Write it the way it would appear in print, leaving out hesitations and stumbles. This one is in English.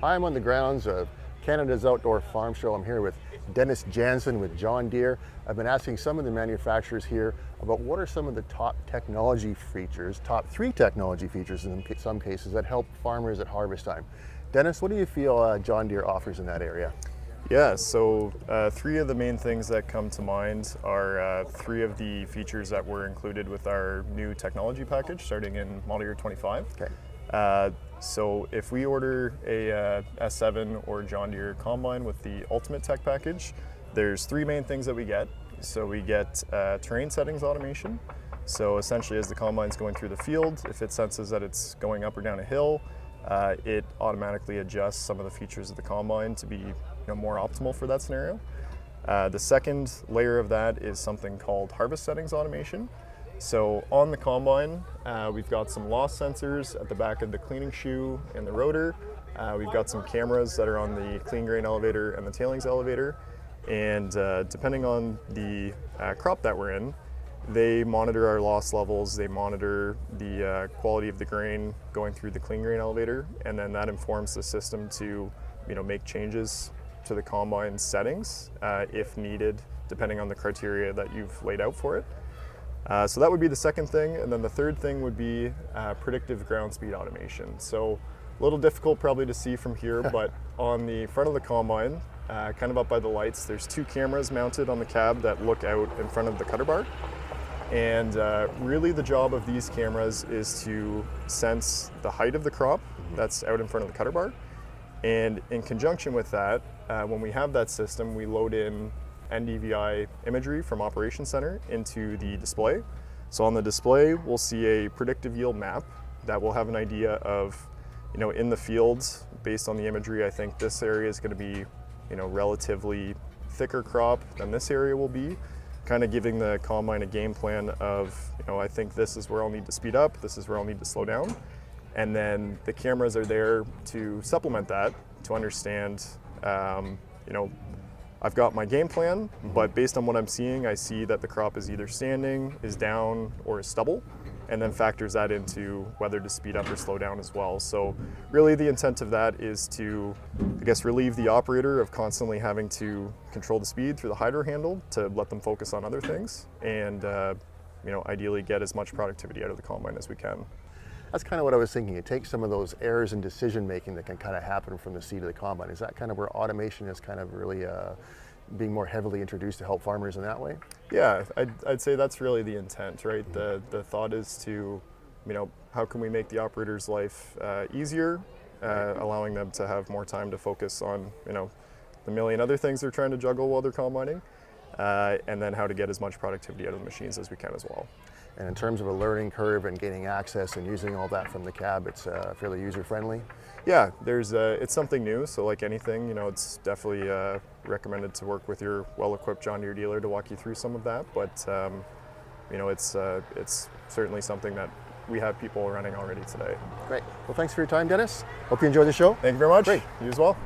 I'm on the grounds of Canada's Outdoor Farm Show. I'm here with Dennis Jansen with John Deere. I've been asking some of the manufacturers here about what are some of the top technology features, top 3 technology features in some cases that help farmers at harvest time. Dennis, what do you feel John Deere offers in that area? Yeah, so 3 of the main things that come to mind are 3 of the features that were included with our new technology package starting in model year 25. Okay. So if we order a S7 or John Deere combine with the Ultimate Tech package, there's 3 main things that we get. So we get terrain settings automation. So essentially as the combine's going through the field, if it senses that it's going up or down a hill, it automatically adjusts some of the features of the combine to be more optimal for that scenario. The second layer of that is something called harvest settings automation. So on the combine, we've got some loss sensors at the back of the cleaning shoe and the rotor. We've got some cameras that are on the clean grain elevator and the tailings elevator. And depending on the crop that we're in, they monitor our loss levels, they monitor the quality of the grain going through the clean grain elevator, and then that informs the system to make changes to the combine settings if needed, depending on the criteria that you've laid out for it. So that would be the second thing, and then the third thing would be predictive ground speed automation. So a little difficult probably to see from here, but on the front of the combine, kind of up by the lights, there's 2 cameras mounted on the cab that look out in front of the cutter bar. And really the job of these cameras is to sense the height of the crop that's out in front of the cutter bar. And in conjunction with that, when we have that system, we load in NDVI imagery from Operations Center into the display. So on the display, we'll see a predictive yield map that will have an idea of, in the fields, based on the imagery, I think this area is going to be, relatively thicker crop than this area will be, kind of giving the combine a game plan of, I think this is where I'll need to speed up, this is where I'll need to slow down. And then the cameras are there to supplement that, to understand, I've got my game plan, but based on what I'm seeing, I see that the crop is either standing, is down, or is stubble, and then factors that into whether to speed up or slow down as well. So really the intent of that is to, relieve the operator of constantly having to control the speed through the hydro handle to let them focus on other things and, ideally get as much productivity out of the combine as we can. That's kind of what I was thinking. It takes some of those errors in decision making that can kind of happen from the seat of the combine. Is that kind of where automation is kind of really being more heavily introduced to help farmers in that way? Yeah, I'd say that's really the intent, right? The thought is to, how can we make the operator's life easier, allowing them to have more time to focus on, the million other things they're trying to juggle while they're combining, and then how to get as much productivity out of the machines as we can as well. And in terms of a learning curve and gaining access and using all that from the cab, it's fairly user-friendly? Yeah, it's something new, so like anything, it's definitely recommended to work with your well-equipped John Deere dealer to walk you through some of that, but it's certainly something that we have people running already today. Great. Well, thanks for your time, Dennis. Hope you enjoy the show. Thank you very much. Great. You as well.